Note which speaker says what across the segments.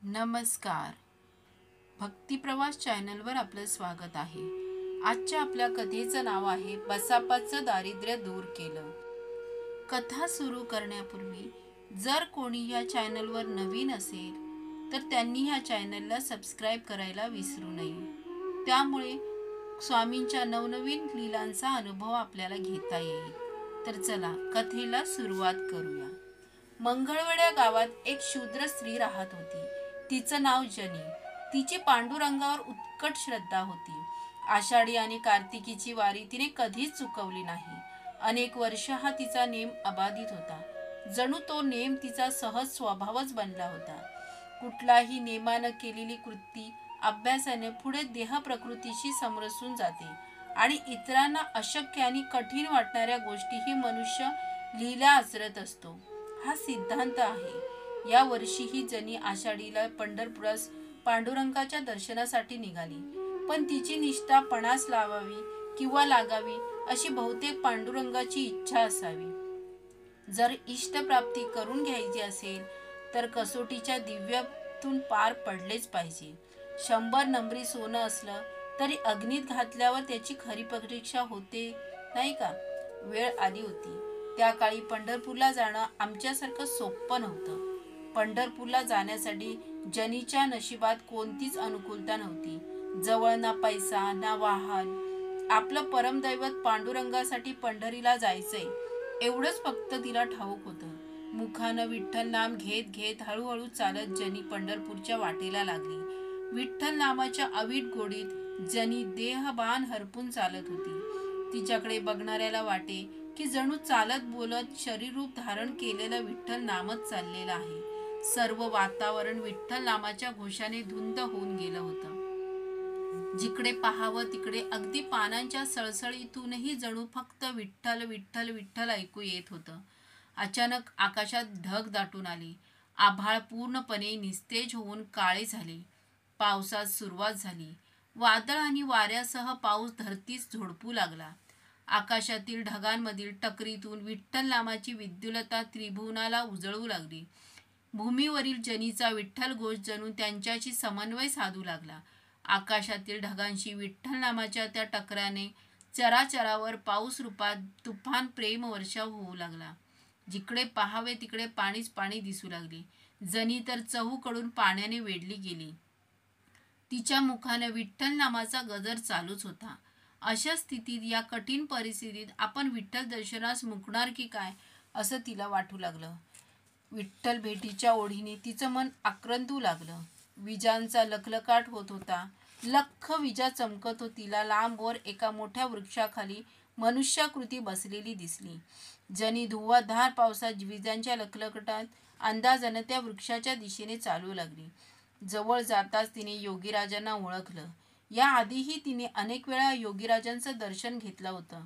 Speaker 1: नमस्कार. भक्तिप्रवास चॅनलवर आपलं स्वागत आहे. आजच्या आपल्या कथेचं नाव आहे बसापाचं दारिद्र्य दूर केलं. कथा सुरू करण्यापूर्वी जर कोणी या चॅनलवर नवीन असेल तर त्यांनी ह्या चॅनलला सबस्क्राईब करायला विसरू नये. त्यामुळे स्वामींच्या नवनवीन लीलांचा अनुभव आपल्याला घेता येईल. तर चला कथेला सुरुवात करूया. मंगळवेढ्या गावात एक शूद्र स्त्री राहत होती. तिचं नाव जनी. तिची पांडुरंगावर उत्कट श्रद्धा होती. आषाढी आणि कार्तिकीची वारी तिने कधीच चुकवली नाही. अनेक वर्ष हा तिचा नेम अबाधित होता. जणू तो नेम तिचा सहज स्वभावच बनला होता. कुठलाही नेमानं केलेली कृती अभ्यासाने पुढे देह प्रकृतीशी समरसून जाते आणि इतरांना अशक्य आणि कठीण वाटणाऱ्या गोष्टीही मनुष्य लीला आचरत असतो, हा सिद्धांत आहे. या वर्षीही जनी आषाढीला पंढरपुरास पांडुरंगाच्या दर्शनासाठी निघाली. पण तिची निष्ठा पणास लावावी किंवा लागावी अशी बहुतेक पांडुरंगाची इच्छा असावी. जर इष्टप्राप्ती करून घ्यायची असेल तर कसोटीच्या दिव्यातून पार पडलेच पाहिजे. 100 नंबरी सोनं असलं तरी अग्नीत घातल्यावर त्याची खरी परीक्षा होते, नाही का? वेळ आली होती. त्या काळी पंढरपूरला जाणं आमच्यासारखं सोपं नव्हतं. पंढरपूरला जाण्यासाठी जनीच्या नशिबात कोणतीच अनुकूलता नव्हती. जवळ ना पैसा ना वाहन. आपलं परमदैवत पांडुरंगासाठी पंढरीला जायचंय एवढंच फक्त तिला ठाऊक होतं. मुखानं विठ्ठल नाम घेत घेत हळूहळू चालत जनी पंढरपूरच्या वाटेला लागली. विठ्ठल नामाच्या अवीट गोडीत जनी देहबान हरपून चालत होती. तिच्याकडे बघणाऱ्याला वाटे की जणू चालत बोलत शरीररूप धारण केलेलं विठ्ठल नामच चाललेलं आहे. सर्व वातावरण विठ्ठल नामाच्या घोषाने धुंद होऊन गेलं होतं. जिकडे पाहावं तिकडे अगदी पानांच्या सळसळीतूनही जणू फक्त विठ्ठल विठ्ठल विठ्ठल ऐकू येत होतं. अचानक आकाशात ढग दाटून आले. आभाळ पूर्णपणे निस्तेज होऊन काळे झाले. पावसात सुरुवात झाली. वादळ आणि वाऱ्यासह पाऊस धरतीस झोडपू लागला. आकाशातील ढगांमधील टकरीतून विठ्ठल नामाची विद्युलता त्रिभुवनाला उजळू लागली. भूमीवरील जनीचा विठ्ठल घोष जणू त्यांच्याशी समन्वय साधू लागला. आकाशातील ढगांशी विठ्ठल नामाच्या त्या टकराने चराचरावर पाऊस रूपात तुफान प्रेम वर्षाव होऊ लागला. जिकडे पाहावे तिकडे पाणीच पाणी दिसू लागले. जनी तर चहूकडून पाण्याने वेढली गेली. तिच्या मुखाने विठ्ठल नामाचा गजर चालूच होता. अशा स्थितीत, या कठीण परिस्थितीत आपण विठ्ठल दर्शनास मुकणार की काय असं तिला वाटू लागलं. विठ्ठल भेटीच्या ओढीने तिचं मन आक्रंदू लागलं. विजांचा लखलखाट होत होता. लख्ख विजा चमकत तिला लांबवर एका मोठ्या वृक्षाखाली मनुष्याकृती बसलेली दिसली. जनी धुव्वाधार पावसात विजांच्या लखलखटात अंदाजानं त्या वृक्षाच्या दिशेने चालू लागली. जवळ जाताच तिने योगीराजांना ओळखलं. याआधीही तिने अनेक वेळा योगीराजांचं दर्शन घेतलं होतं.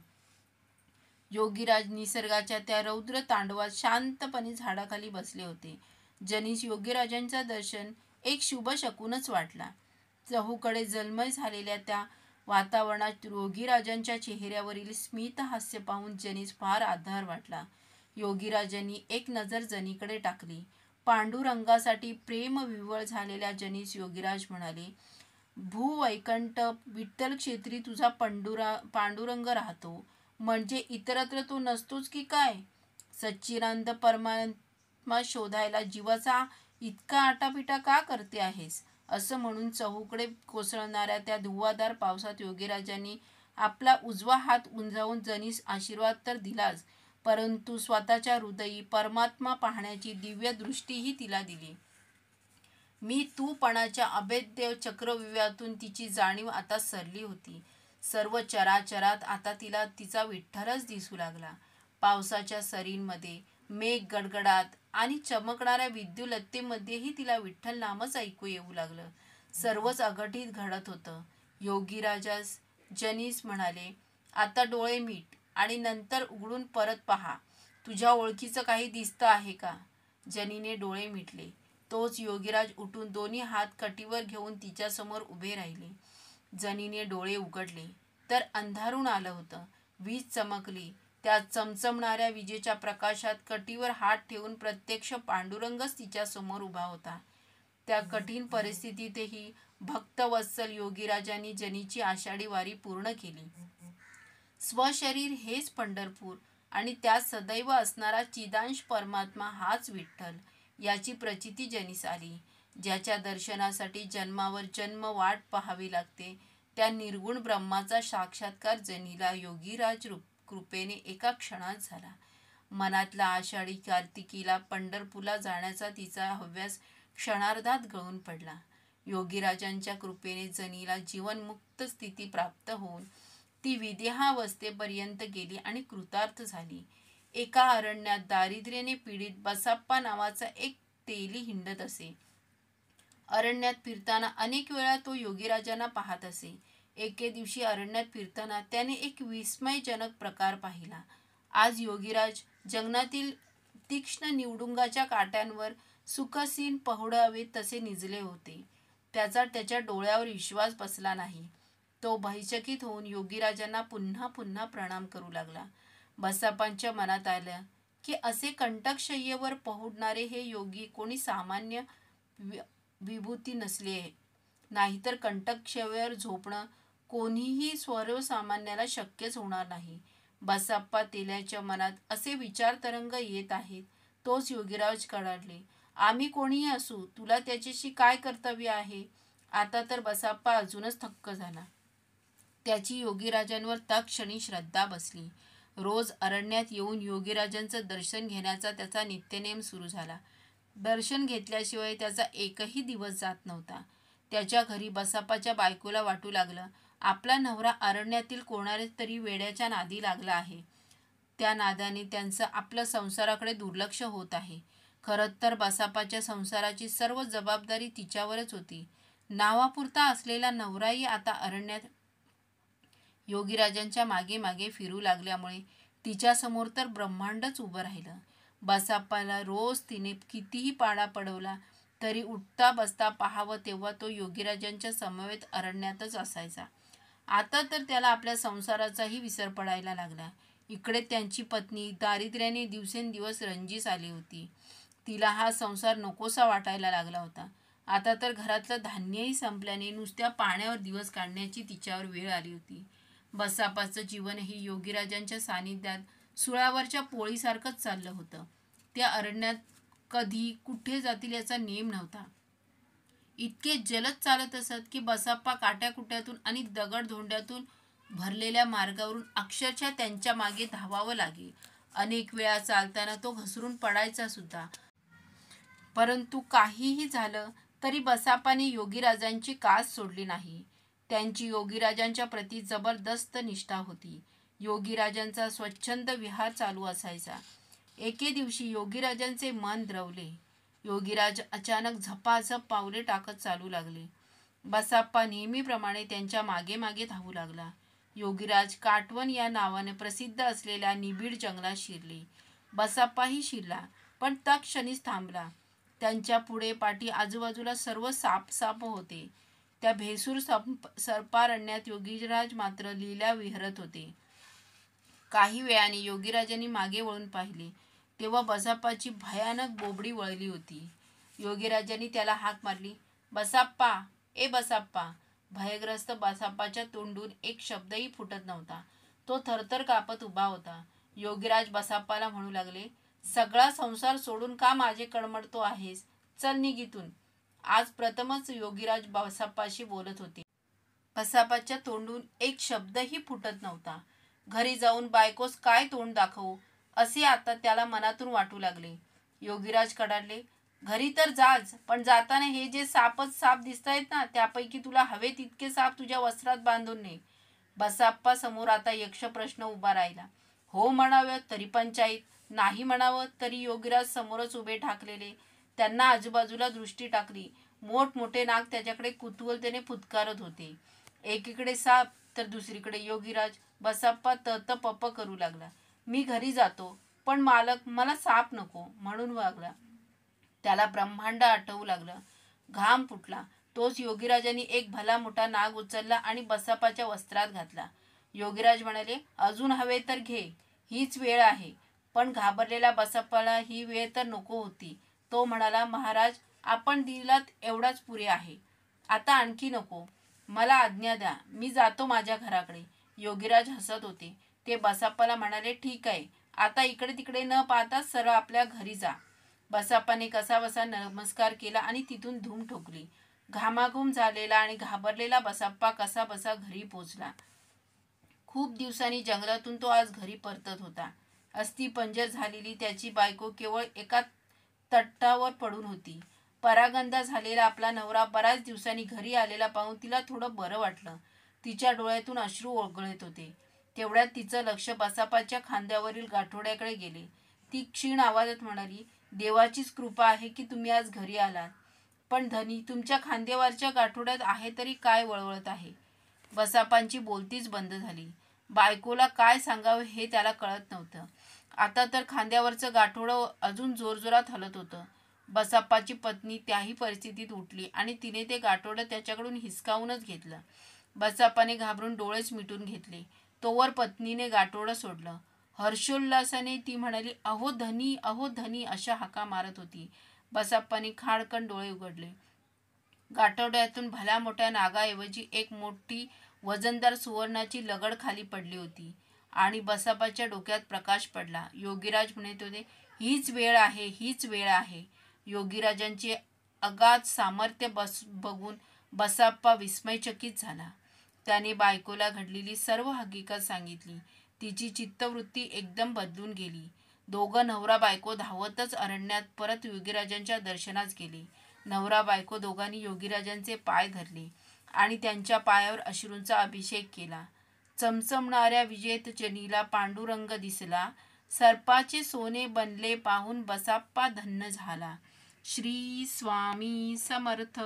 Speaker 1: योगीराज निसर्गाच्या त्या रौद्र तांडवात शांतपणे झाडाखाली बसले होते. जनीस योगीराजांचं दर्शन एक शुभ शकुनच वाटला. चहूकडे जलमय झालेल्या त्या वातावरणात योगीराजांच्या चेहऱ्यावरील स्मित हास्य पाहून जनीस फार आधार वाटला. योगीराजांनी एक नजर जनीकडे टाकली. पांडुरंगासाठी प्रेमविव्हळ झालेल्या जनीस योगीराज म्हणाले, भूवैकंठ विठ्ठल क्षेत्री तुझा पांडुरंग राहतो, म्हणजे इतरत्र तो नसतोच की काय? सच्चिदानंद परमात्मा शोधायला जीवाचा इतका आटापिटा का करते आहेस? असं म्हणून चहूकडे कोसळणाऱ्या त्या धुव्वाधार पावसात योगीराजांनी आपला उजवा हात उंचावून जनीस आशीर्वाद तर दिलाच, परंतु स्वतःच्या हृदयी परमात्मा पाहण्याची दिव्य दृष्टीही तिला दिली. मी तूपणाच्या अभेद्य चक्रव्यूहातून तिची जाणीव आता सरली होती. सर्व चराचरात आता तिला तिचा विठ्ठलच दिसू लागला. पावसाच्या सरींमध्ये, मेघ गडगडात आणि चमकणाऱ्या विद्युलतेमध्येही तिला विठ्ठल नामच ऐकू येऊ लागलं. सर्वच अघटित घडत होतं. योगीराजास जनीस म्हणाले, आता डोळे मीट आणि नंतर उघडून परत पहा. तुझ्या ओळखीचं काही दिसतं आहे का? जनीने डोळे मिटले. तोच योगीराज उठून दोन्ही हात कटीवर घेऊन तिच्यासमोर उभे राहिले. जनीने डोळे उघडले तर अंधारून आलं होतं. वीज चमकली. त्या चमचमणाऱ्या विजेच्या प्रकाशात कटीवर हात ठेवून प्रत्यक्ष पांडुरंगच तिच्यासमोर उभा होता. त्या कठीण परिस्थितीतही भक्तवत्सल योगीराजांनी जनीची आषाढी वारी पूर्ण केली. स्वशरीर हेच पंढरपूर आणि त्यात सदैव असणारा चिदांश परमात्मा हाच विठ्ठल याची प्रचिती जनीस आली. ज्याच्या दर्शनासाठी जन्मावर जन्म वाट पाहावी लागते त्या निर्गुण ब्रह्माचा साक्षात्कार जनीला योगीराज कृपेने एका क्षणात झाला. मनातला आषाढी कार्तिकीला पंढरपूरला जाण्याचा तिचा हव्यास क्षणार्धात गळून पडला. योगीराजांच्या कृपेने जनीला जीवनमुक्त स्थिती प्राप्त होऊन ती विदेहावस्थेपर्यंत गेली आणि कृतार्थ झाली. एका अरण्यात दारिद्र्याने पीडित बसाप्पा नावाचा एक तेली हिंडत असे. अरण्यात फिरताना अनेक वेळा तो योगीराजांना पाहत असे. एके दिवशी अरण्यात फिरताना त्याने एक विस्मयजनक प्रकार पाहिला. आज योगीराज जंगलातील तीक्ष्ण निवडुंगाच्या काट्यांवर सुखसीन पहुडावे तसे निजले होते. त्याच्या डोळ्यावर विश्वास बसला नाही. तो भयचकित होऊन योगीराजांना पुन्हा पुन्हा प्रणाम करू लागला. बसाप्पांच्या मनात आलं की असे कंटकशय्येवर पहुडणारे हे योगी कोणी सामान्य विभूती नसले, नाहीतर कंटकशय्येवर झोपणं कोणीही सर्वसामान्याला शक्यच होणार नाही. बसाप्पा तेल्याच्या मनात असे विचारतरंग येत आहेत. तोच योगीराज कडाडले, आम्ही कोणीही असू, तुला त्याच्याशी काय कर्तव्य आहे? आता तर बसाप्पा अजूनच थक्क झाला. त्याची योगीराजांवर तत्क्षणी श्रद्धा बसली. रोज अरण्यात येऊन योगीराजांचं दर्शन घेण्याचा त्याचा नित्यनेम सुरू झाला. दर्शन घेतल्याशिवाय त्याचा एकही दिवस जात नव्हता. त्याच्या घरी बसाप्पाच्या बायकोला वाटू लागलं, आपला नवरा अरण्यातील कोणाला तरी वेड्याच्या नादी लागला आहे. त्या नादाने त्यांचं आपल्या संसाराकडे दुर्लक्ष होत आहे. खरं तर बसाप्पाच्या संसाराची सर्व जबाबदारी तिच्यावरच होती. नावापुरता असलेला नवराही आता अरण्यात योगीराजांच्या मागे मागे फिरू लागल्यामुळे तिच्यासमोर तर ब्रह्मांडच उभं राहिलं. बसाप्पाला रोज तिने कितीही पाडा पडवला तरी उठता बसता पाहावं तेव्हा तो योगीराजांच्या समवेत अरण्यातच असायचा. आता तर त्याला आपल्या संसाराचाही विसर पडायला लागला. इकडे त्यांची पत्नी दारिद्र्याने दिवसेंदिवस रंजीस आली होती. तिला हा संसार नकोसा वाटायला लागला होता. आता तर घरातलं धान्यही संपल्याने नुसत्या पाण्यावर दिवस काढण्याची तिच्यावर वेळ आली होती. बसाप्पाचं जीवनही योगीराजांच्या सानिध्यात सुळावरच्या पोळीसारखंच चाललं होतं. त्या अरण्यात कधी कुठे जातील याचा नेम नव्हता. इतके जलद चालत असत की बसाप्पा काट्याकुट्यातून आणि दगडधोंड्यातून भरलेल्या मार्गावरून अक्षरशः त्यांच्या मागे धावावं लागे. अनेक वेळा चालताना तो घसरून पडायचा सुद्धा. परंतु काहीही झालं तरी बसाप्पाने योगीराजांची कास सोडली नाही. त्यांची योगीराजांच्या प्रती जबरदस्त निष्ठा होती. योगीराजांचा स्वच्छंद विहार चालू असायचा. एके दिवशी योगीराजांचे मन द्रवले. योगीराज अचानक झपाझप पावले टाकत चालू लागले. बसाप्पा नेहमीप्रमाणे त्यांच्या मागे मागे धावू लागला. योगीराज काटवण या नावाने प्रसिद्ध असलेल्या निबिड जंगलात शिरले. बसाप्पाही शिरला, पण तत्क्षणीच थांबला. त्यांच्या पुढे पाठी आजूबाजूला सर्व साप होते. त्या भेसूर सर्पारण्यात योगीराज मात्र लीला विहरत होते. काही वेळाने योगीराजांनी मागे वळून पाहिले तेव्हा बसाप्पाची भयानक बोबडी वळली होती. योगीराजांनी त्याला हाक मारली, बसाप्पा, ए बसाप्पा. भयग्रस्त बसाप्पाच्या तोंडून एक शब्दही फुटत नव्हता. तो थरथर कापत उभा होता. योगीराज बसाप्पाला म्हणू लागले, सगळा संसार सोडून का माझे कळमळतो आहेस? चल निघ इथून. आज प्रथमच योगीराज बसाप्पाशी बोलत होते. बसाप्पाच्या तोंडून एक शब्दही फुटत नव्हता. घरी जाऊन बायकोस काय तोंड दाखवू असे आता त्याला मनातून वाटू लागले. योगीराज कडाडले, घरी तर जाच, पण जाताना हे जे साप दिसतायत ना, त्यापैकी तुला हवे तितके साप तुझ्या वस्त्रात बांधून ने. बसाप्पा समोर आता यक्ष प्रश्न उभा राहिला. हो म्हणावं तरी पंचाईत, नाही म्हणावं तरी योगीराज समोरच उभे ठाकलेले. त्यांना आजूबाजूला दृष्टी टाकली. मोठमोठे नाग त्याच्याकडे कुतूहलतेने फुतकारत होते. एकीकडे साप तर दुसरीकडे योगीराज. बसाप्पा तप करू लागला. मी घरी जातो, पण मालक मला साप नको म्हणून वागला. त्याला ब्रह्मांड आठवू लागलं. घाम फुटला. तोच योगीराजांनी एक भला मोठा नाग उचलला आणि बसाप्पाच्या वस्त्रात घातला. योगीराज म्हणाले, अजून हवे तर घे, हीच वेळ आहे. पण घाबरलेल्या बसाप्पाला ही वेळ तर नको होती. तो म्हणाला, महाराज, आपण दिलात एवढाच पुरे आहे. आता आणखी नको. मला आज्ञा द्या, मी जातो माझ्या घराकडे. योगीराज हसत होते. ते बसाप्पाला म्हणाले, ठीक आहे, आता इकडे तिकडे न पाहता सरळ आपल्या घरी जा. बसाप्पाने कसाबसा नमस्कार केला आणि तिथून धूम ठोकली. घामाघूम झालेला आणि घाबरलेला बसाप्पा कसाबसा घरी पोचला. खूप दिवसांनी जंगलातून तो आज घरी परतत होता. अस्थिपंजर झालेली त्याची बायको केवळ एका तट्टावर पडून होती. परागंदा झालेला आपला नवरा बऱ्याच दिवसांनी घरी आलेला पाहून तिला थोडं बरं वाटलं. तिच्या डोळ्यातून अश्रू ओघळत होते. तेवढ्यात तिचं लक्ष बसापाच्या खांद्यावरील गाठोड्याकडे गेले. ती क्षीण आवाजात म्हणाली, देवाचीच कृपा आहे की तुम्ही आज घरी आलात. पण धनी, तुमच्या खांद्यावरच्या गाठोड्यात आहे तरी काय वळवळत आहे? बसापांची बोलतीच बंद झाली. बायकोला काय सांगावं हे त्याला कळत नव्हतं. आता तर खांद्यावरचं गाठोडं अजून जोरजोरात हलत होतं. बसाप्पाची पत्नी त्याही परिस्थितीत उठली आणि तिने ते गाठोडं त्याच्याकडून हिसकावूनच घेतलं. बसाप्पाने घाबरून डोळेच मिटून घेतले. तोवर पत्नीने गाठोडं सोडलं. हर्षोल्लासाने ती म्हणाली, अहो धनी, अहो धनी अशा हाका मारत होती. बसाप्पाने खाडकन डोळे उघडले. गाठोड्यातून भल्या मोठ्या नागाऐवजी एक मोठी वजनदार सुवर्णाची लगड खाली पडली होती आणि बसाप्पाच्या डोक्यात प्रकाश पडला. योगीराज म्हणत होते, हीच वेळ आहे, हीच वेळ आहे. योगीराजांचे अगाध सामर्थ्य बघून बसाप्पा विस्मयचकित झाला. त्याने बायकोला घडलेली सर्व हकीकत सांगितली. तिची चित्तवृत्ती एकदम बदलून गेली. दोघं नवरा बायको धावतच अरण्यात परत योगीराजांच्या दर्शनास गेले. नवरा बायको दोघांनी योगीराजांचे पाय धरले आणि त्यांच्या पायावर अश्रूंचा अभिषेक केला. चमचमणाऱ्या विजेतचनीला पांडुरंग दिसला. सर्पाचे सोने बनले पाहून बसाप्पा धन्य झाला. श्री स्वामी समर्थ.